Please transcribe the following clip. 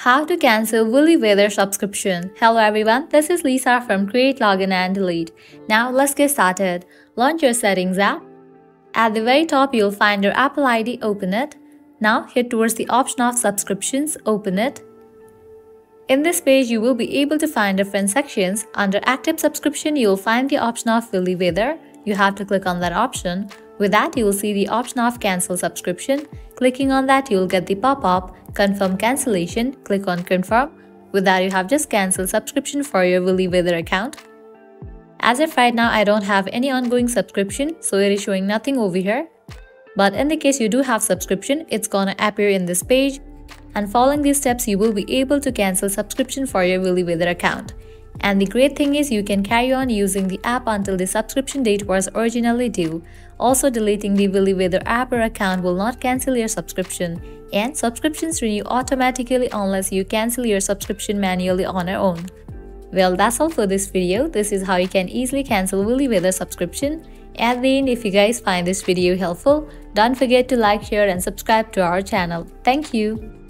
How to cancel WillyWeather Subscription. Hello everyone, this is Lisa from Create, Login and Delete. Now let's get started. Launch your Settings app. At the very top, you'll find your Apple ID, open it. Now head towards the option of subscriptions, open it. In this page, you will be able to find different sections. Under Active Subscription, you will find the option of WillyWeather. You have to click on that option. With that, you will see the option of Cancel Subscription. Clicking on that, you will get the pop-up, Confirm Cancellation. Click on Confirm. With that, you have just cancelled subscription for your WillyWeather account. As of right now, I don't have any ongoing subscription, so it is showing nothing over here. But in the case you do have subscription, it's gonna appear in this page. And following these steps, you will be able to cancel subscription for your WillyWeather account. And the great thing is you can carry on using the app until the subscription date was originally due. Also, deleting the WillyWeather app or account will not cancel your subscription. And subscriptions renew automatically unless you cancel your subscription manually on your own. Well, that's all for this video. This is how you can easily cancel WillyWeather subscription. At the end, if you guys find this video helpful, don't forget to like, share and subscribe to our channel. Thank you.